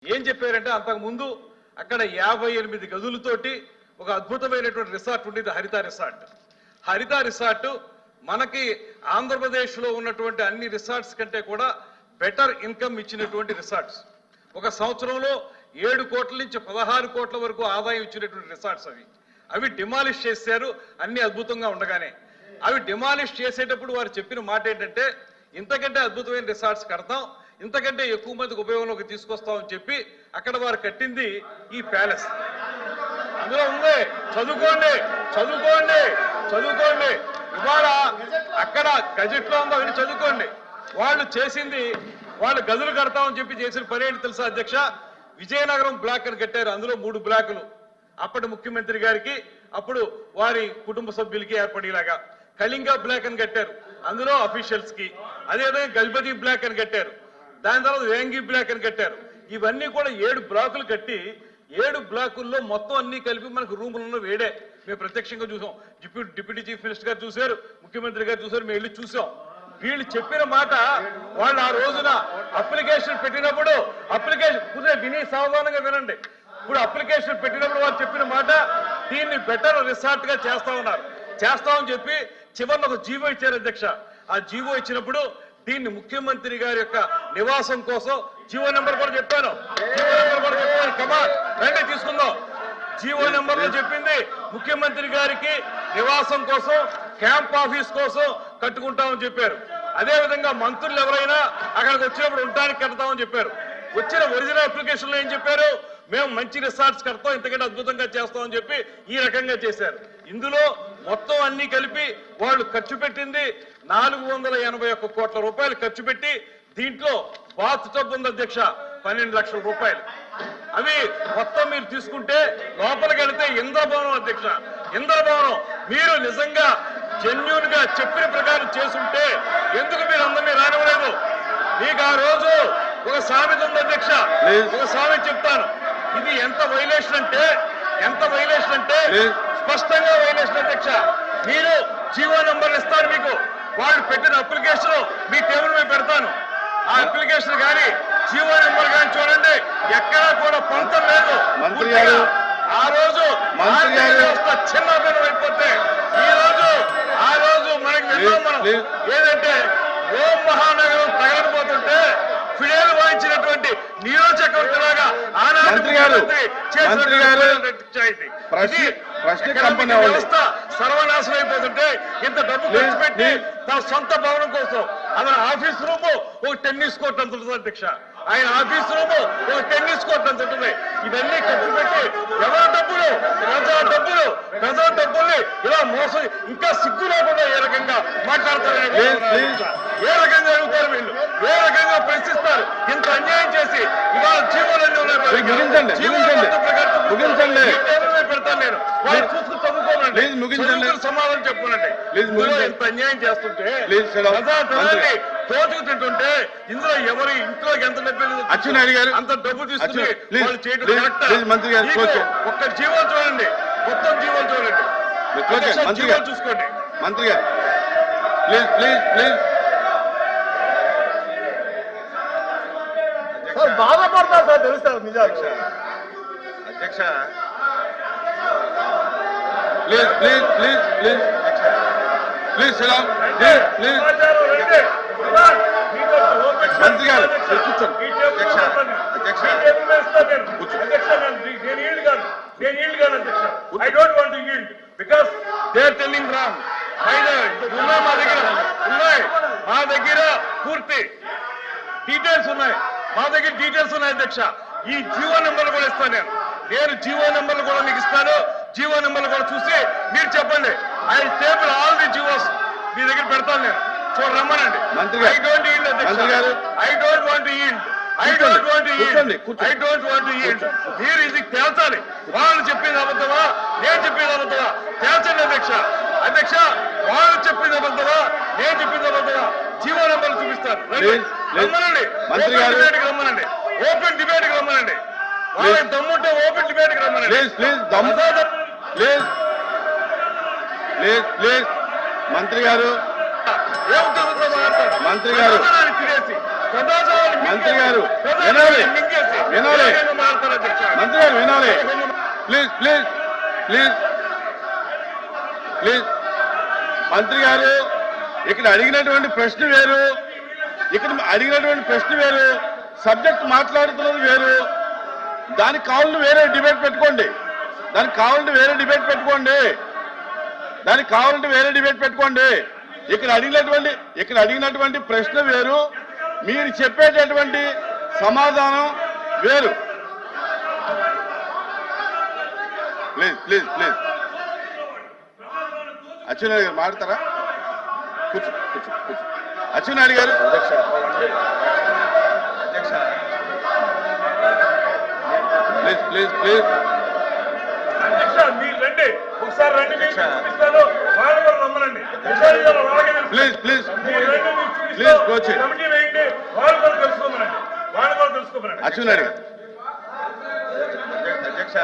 ఏం చెప్పారంటే అంతకు ముందు అక్కడ 58 గదులతోటి ఒక అద్భుతమైనటువంటి రిసార్ట్ ఉండేది హరిత రిసార్ట్ మనకి ఆంధ్రప్రదేశ్ లో ఉన్నటువంటి అన్ని రిసార్ట్స్ కంటే కూడా బెటర్ ఇన్కమ్ ఇచ్చినటువంటి రిసార్ట్స్. ఒక సంవత్సరంలో 7 కోట్ల నుంచి 16 కోట్ల వరకు ఆదాయం ఇచ్చినటువంటి రిసార్ట్స్ అవి డిమాలిష్ చేశారు. అన్ని అద్భుతంగా ఉండగానే అవి డిమాలిష్ చేసేటప్పుడు వారు చెప్పిన మాట ఏంటంటే ఇంతకంటే అద్భుతమైన రిసార్ట్స్ కడతాం, ఇంతకంటే ఎక్కువ మందికి ఉపయోగంలోకి తీసుకొస్తామని చెప్పి అక్కడ వారు కట్టింది ఈ ప్యాలెస్. అందులో ఉంది, చదువుకోండి చదువుకోండి చదువుకోండి. ఇవాళ అక్కడ గజెట్ లో ఉందో అవన్నీ చదువుకోండి. వాళ్ళు చేసింది, వాళ్ళు గదులు కడతామని చెప్పి చేసిన పని ఏంటి తెలుసా అధ్యక్ష? విజయనగరం బ్లాక్ అని కట్టారు. అందులో 3 బ్లాకులు అప్పటి ముఖ్యమంత్రి గారికి, అప్పుడు వారి కుటుంబ సభ్యులకి ఏర్పడేలాగా. కళింగ బ్లాక్ అని కట్టారు, అందులో అఫీషియల్స్ కి. అదేవిధంగా గల్పతి బ్లాక్ అని కట్టారు. దాని తర్వాత వేంగి బ్లాక్ అని కట్టారు. ఇవన్నీ కూడా 7 బ్లాకులు కట్టి 7 బ్లాకుల్లో మొత్తం అన్ని కలిపి మనకు రూములలో వేడే. మేము ప్రత్యక్షంగా చూసాం. డిప్యూటీ చీఫ్ మినిస్టర్ గారు చూశారు, ముఖ్యమంత్రి గారు చూశారు, మేము వెళ్ళి చూసాం. వీళ్ళు చెప్పిన మాట, వాళ్ళు ఆ రోజున అప్లికేషన్ పెట్టినప్పుడు, అప్లికేషన్ విని సావధానంగా వినండి. ఇప్పుడు అప్లికేషన్ పెట్టినప్పుడు వాళ్ళు చెప్పిన మాట, దీన్ని బెటర్ రిసార్ట్ గా చేస్తామని చెప్పి చివరిలో ఒక జీవో ఇచ్చారు అధ్యక్ష. ఆ జీవో ఇచ్చినప్పుడు దీన్ని ముఖ్యమంత్రి గారి యొక్క నివాసం కోసం జీవో నెంబర్ కూడా చెప్పాను. కమాన్ రండి తీసుకుందాం. జీవో నెంబర్ లో చెప్పింది ముఖ్యమంత్రి గారికి నివాసం కోసం, క్యాంప్ ఆఫీస్ కోసం కట్టుకుంటామని చెప్పారు. అదేవిధంగా మంత్రులు ఎవరైనా అక్కడికి వచ్చినప్పుడు ఉండడానికి కడతామని చెప్పారు. వచ్చిన ఒరిజినల్ అప్లికేషన్ లో ఏం చెప్పారు? మేము మంచి రిసార్ట్స్ కడతాం, ఇంతకంటే అద్భుతంగా చేస్తామని చెప్పి ఈ రకంగా చేశారు. ఇందులో మొత్తం అన్ని కలిపి వాళ్ళు ఖర్చు పెట్టింది 481 కోట్ల రూపాయలు ఖర్చు పెట్టి, దీంట్లో బాత్ టబ్ ఉంది అధ్యక్ష 12 లక్షల రూపాయలు. అవి మొత్తం మీరు తీసుకుంటే లోపలికి వెళితే ఇంద్రభవనం అధ్యక్ష, ఇంద్రభవనం. మీరు నిజంగా జెన్యూన్ గా చెప్పిన ప్రకారం చేసుంటే ఎందుకు మీరు అందరినీ రానివ్వలేదు? మీకు ఆ రోజు ఒక సామెత ఉంది అధ్యక్ష, ఒక సామెత చెప్తాను. ఇది ఎంత వైలేషన్ అంటే స్పష్టంగా వైలేషన్ అధ్యక్ష. మీరు జీవో నంబర్ ఇస్తారు, మీకు వాళ్ళు పెట్టిన అప్లికేషన్ మీ టేబుల్ మీద పెడతాను. ఆ అప్లికేషన్ కానీ జీవో నెంబర్ కానీ చూడండి, ఎక్కడా కూడా పొంతం లేదు. ఆ రోజు చిన్నభిన్నం అయిపోతే ఆ రోజు మనకి ఏదంటే ఓం మహానగరం తగలకపోతుంటే ఫిడేలు వాయించినటువంటి నీరో చక్రవర్తిలాగా వ్యవస్థ సర్వనాశనం అయిపోతుంటే ఇంత డబ్బు ఖర్చు పెట్టి తన సొంత భవనం కోసం అతని ఆఫీస్ రూమ్ ఒక టెన్నిస్ కోర్ట్ అంత ఉంటుంది అధ్యక్ష. ఆయన ఆఫీస్ రూమ్ ఒక టెన్నిస్ కోర్ట్ అంత ఉంటుంది. ఇవన్నీ ఖర్చు పెట్టి ఎవరి డబ్బులు, ప్రజా డబ్బుల్ని ఇలా మోసం, ఇంకా సిగ్గు లేకుండా ఏ రకంగా మాట్లాడతారు, ఏ రకంగా అడుగుతారు వీళ్ళు, ఏ రకంగా ప్రశ్నిస్తారు? ఇంత అన్యాయం చేసి ఇవాళ జీవోలన్నీ పెడతాను నేను, వాళ్ళు చూసుకుని చదువుకోనండి, సమాధానం చెప్పుకోనండి. ఇంత అన్యాయం చేస్తుంటే ప్రజాధనాన్ని తోచుకు తింటుంటే ఇందులో ఎవరి ఇంట్లోకి ఎంత డబ్బు అంత డబ్బు తీసుకుని వాళ్ళు చేయడం ఒక్క జీవో చూడండి, మొత్తం జీవో చూడండి, జీవో చూసుకోండి. మంత్రి గారు ప్లీజ్ బాధపడతారు సార్, తెలుస్తారు నిజాలు అధ్యక్ష. ప్లీజ్ మంత్రి గారు I don't want to yield because they are telling wrong. మా దగ్గర పూర్తి డీటెయిల్స్ ఉన్నాయి, అధ్యక్ష. ఈ జీవో నెంబర్లు కూడా ఇస్తాను నేను జీవో నెంబర్లు కూడా మీకు ఇస్తాను. జీవో నెంబర్లు కూడా చూసి మీరు చెప్పండి. I table all the GOs మీ దగ్గర పెడతాను నేను, రమ్మనండి. ఐ డోంట్ ఈల్డ్ అధ్యక్ష, I don't want to yield. మీరు ఇది తేల్చాలి. వాళ్ళు చెప్పేది అబద్ధమా, నేను చెప్పేది అబద్ధమా తేల్చండి అధ్యక్ష. వాళ్ళు చెప్పేది అబద్ధమా, నేను చెప్పేది అబద్ధమా? జీవో నెంబర్లు చూపిస్తారు, రమ్మనండి. రమ్మనండి, ఓపెన్ డిబేట్ కి రమ్మనండి. వాళ్ళకి దమ్ముంటే ఓపెన్ డిబేట్ కి రమ్మనండి. మంత్రి గారు ఏం మంత్రి గారు తినేసి సదాచారాన్ని మంత్రి గారు వినాలి వినాలి మంత్రి గారు వినాలి ప్లీజ్ ప్లీజ్ ప్లీజ్ ప్లీజ్ మంత్రి గారు ఇక్కడ అడిగినటువంటి ప్రశ్న వేరు, ఇక్కడ అడిగినటువంటి ప్రశ్న వేరు, సబ్జెక్ట్ మాట్లాడుతున్నది వేరు. దానికి కావాలని వేరే డిబేట్ పెట్టుకోండి, దానికి కావాలంటే వేరే డిబేట్ పెట్టుకోండి, దానికి కావాలంటే వేరే డిబేట్ పెట్టుకోండి. ఇక్కడ అడిగినటువంటి ప్రశ్న వేరు, మీరు చెప్పేటటువంటి సమాధానం వేరు. ప్లీజ్ ప్లీజ్ ప్లీజ్ అచ్చెన్నాయుడు గారు మాట్లాడతారా? కూర్చో కూర్చో కూర్చో. అచ్చెన్నాయుడు గారు అధ్యక్ష ప్లీజ్ ప్లీజ్ ప్లీజ్ మీరు రండి, ఒకసారి రండి, మీకు చూపిస్తాను. వాళ్ళు కూడా నమ్మనండి. ప్లీజ్ ప్లీజ్ మీరు రండి, మీకు ప్లీజ్ చూపిస్తాను. కోచ్ కమిటీ వేయండి, వాళ్ళు కూడా తెలుసుకోమనండి, వాళ్ళు కూడా తెలుసుకోమనండి. అచ్చెన్నాయుడు గారు అధ్యక్ష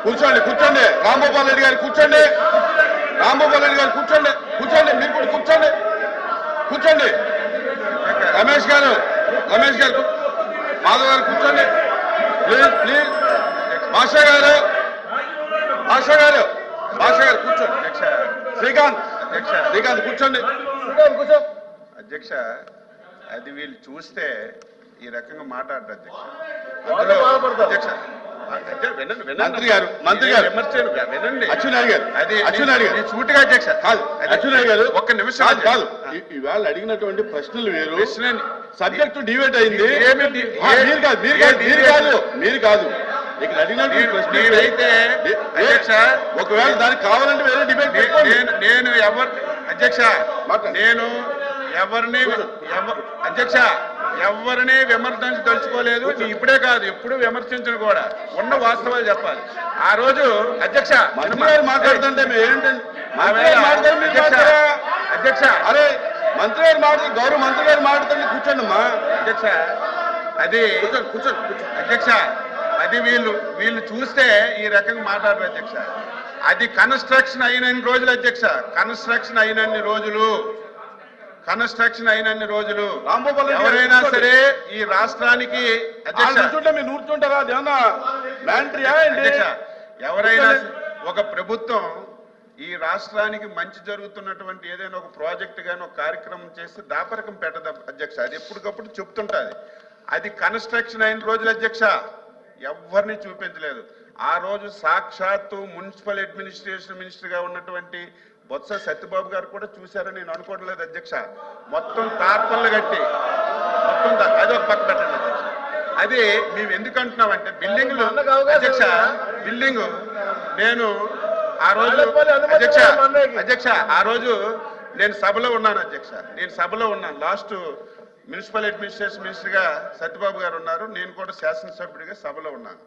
కూర్చోండి కూర్చోండి. రాంగోపాల్ రెడ్డి గారు కూర్చోండి, రాంగోపాల్ రెడ్డి గారు కూర్చోండి కూర్చోండి, మీరు కూడా కూర్చోండి కూర్చోండి. రమేష్ గారు మాధవ్ గారు కూర్చోండి ప్లీజ్ ప్లీజ్. భాషా గారు కూర్చోండి. శ్రీకాంత్ కూర్చోండి. అధ్యక్ష, అది వీళ్ళు చూస్తే ఈ రకంగా మాట్లాడరు అధ్యక్ష. అధ్యక్ష మంత్రి గారు వినండి. అచ్చెన్నాయుడు గారు అది అచ్చెన్నాయుడు గారు సూటిగా అధ్యక్ష కాదు, అచ్చెన్నాయుడు గారు ఒక్క నిమిషం కాదు. ఇవాళ అడిగినటువంటి ప్రశ్నలు వేరు, ప్రశ్నని సబ్జెక్టు డిబేట్ అయింది. ఏమి- మీరు కాదు ఇక్కడ అడిగినటువంటి ప్రశ్న నేనైతే అధ్యక్ష, ఒకవేళ దానికి కావాలంటే వేరే డిబేట్ పెట్టుకోండి. నేను అధ్యక్ష మాట్లాడు. నేను అధ్యక్ష ఎవరిని విమర్శించదలుచుకోలేదు. ఇప్పుడే కాదు, ఎప్పుడు విమర్శించను కూడా. ఉన్న వాస్తవాలు చెప్పాలి. ఆ రోజు అధ్యక్ష మంత్రి గారు మాట్లాడుతుంటే మేము ఏంటండి అధ్యక్ష అరే మంత్రి గారు మాట్లాడు, గౌరవ మంత్రి గారు మాట్లాడుతుంటే కూర్చోండి అమ్మా. అధ్యక్ష అది కూర్చోండి. అధ్యక్ష అది వీళ్ళు చూస్తే ఈ రకంగా మాట్లాడరు అధ్యక్ష. అది కన్స్ట్రక్షన్ అయినన్ని రోజులు అధ్యక్ష, కన్స్ట్రక్షన్ అయినన్ని రోజులు రాంగోపాల్ రెడ్డి గారు ఎవరైనా కూర్చోండి. సరే ఈ రాష్ట్రానికి అధ్యక్ష మీరు నూర్చుంటారా? అదేమన్నా మ్యాంట్రియా ఏంటి? అధ్యక్ష ఎవరైనా ఒక ప్రభుత్వం ఈ రాష్ట్రానికి మంచి జరుగుతున్నటువంటి ఏదైనా ఒక ప్రాజెక్ట్ గాని ఒక కార్యక్రమం చేస్తే దాపరకం పెట్టదు అధ్యక్ష. అది ఎప్పటికప్పుడు చెప్తుంటది. అది కన్స్ట్రక్షన్ అయిన రోజులు అధ్యక్ష ఎవరిని చూపించలేదు. ఆ రోజు సాక్షాత్తు మున్సిపల్ అడ్మినిస్ట్రేషన్ మినిస్టర్ గా ఉన్నటువంటి బొత్స సత్యబాబు గారు కూడా చూశారని నేను అనుకోవడం లేదు అధ్యక్ష. మొత్తం తార్పన్లు కట్టి మొత్తం అది ఒక పక్క పెట్టండి అధ్యక్ష. అది మేము ఎందుకు అంటున్నామంటే బిల్డింగ్లు అధ్యక్ష, బిల్డింగ్ నేను ఆ రోజు అధ్యక్ష ఆ రోజు నేను సభలో ఉన్నాను అధ్యక్ష. లాస్ట్ మున్సిపల్ అడ్మినిస్ట్రేషన్ మినిస్టర్ గా సత్యబాబు గారు ఉన్నారు, నేను కూడా శాసనసభ్యుడిగా సభలో ఉన్నాను.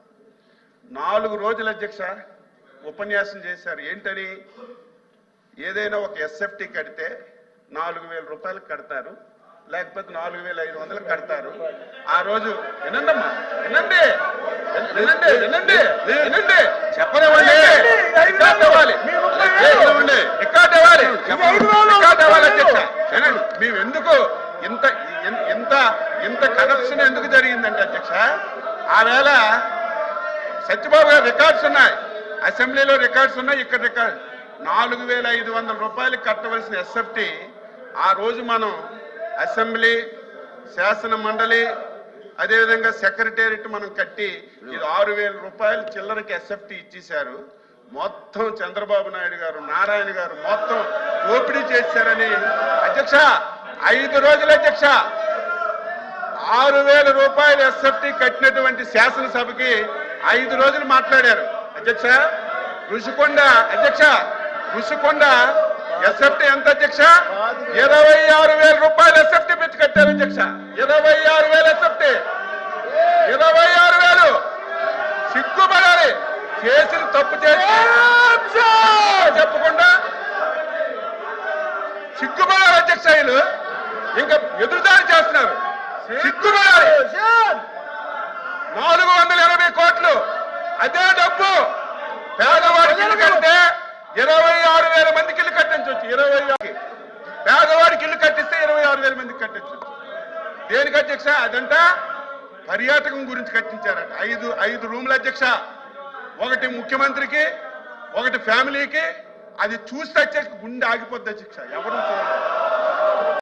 4 రోజులు అధ్యక్ష ఉపన్యాసం చేశారు. ఏంటని, ఏదైనా ఒక ఎస్ఎఫ్టీ కడితే 4,000 రూపాయలు కడతారు, లేకపోతే 4,500 కడతారు. ఆ రోజు వినండమ్మా, వినండి చెప్పనివ్వండి, రికార్డ్ అవ్వాలి అధ్యక్ష. వినండి, మేము ఎందుకు ఇంత కరప్షన్ ఎందుకు జరిగిందంటే అధ్యక్ష, ఆ వేళ సత్యబాబు గారు రికార్డ్స్ ఉన్నాయి, అసెంబ్లీలో రికార్డ్స్ ఉన్నాయి, ఇక్కడ రికార్డ్ 4,500 రూపాయలు కట్టవలసిన ఎస్ఎఫ్టీ ఆ రోజు మనం అసెంబ్లీ, శాసన మండలి, అదేవిధంగా సెక్రటేరియట్ మనం కట్టి ఇది 6,000 రూపాయలు చిల్లరకి ఎస్ఎఫ్టీ ఇచ్చేశారు. మొత్తం చంద్రబాబు నాయుడు గారు, నారాయణ గారు మొత్తం దోపిడీ చేశారని అధ్యక్ష 5 రోజులు అధ్యక్ష 6,000 రూపాయలు ఎస్ఎఫ్టీ కట్టినటువంటి శాసనసభకి 5 రోజులు మాట్లాడారు అధ్యక్ష. ఋషికొండ ఎస్ఎఫ్టీ ఎంత అధ్యక్ష? 26,000 రూపాయలు ఎస్ఎఫ్టీ పెట్టి కట్టారు అధ్యక్ష. 26,000 ఎస్ఎఫ్టీ, 26,000. సిగ్గుపడాలి, చేసిన తప్పు చేసి చెప్పకుండా సిగ్గుపడాలి అధ్యక్ష. వీళ్ళు ఇంకా ఎదురుదాడి చేస్తున్నారు, సిగ్గుపడాలి. 480 కోట్లు అదే డబ్బు పేదవాడికి ఇల్లు కడితే 26,000 మందికి ఇల్లు కట్టించవచ్చు. 26 పేదవాడికి ఇల్లు కట్టిస్తే 26,000 మందికి కట్టించవచ్చు. దేనికి అధ్యక్ష? అదంతా పర్యాటకం గురించి కట్టించారట. 5 రూముల అధ్యక్ష, ఒకటి ముఖ్యమంత్రికి, ఒకటి ఫ్యామిలీకి. అది చూస్తే అధ్యక్ష గుండె ఆగిపోద్ది అధ్యక్ష. ఎవరు చూడలేదు.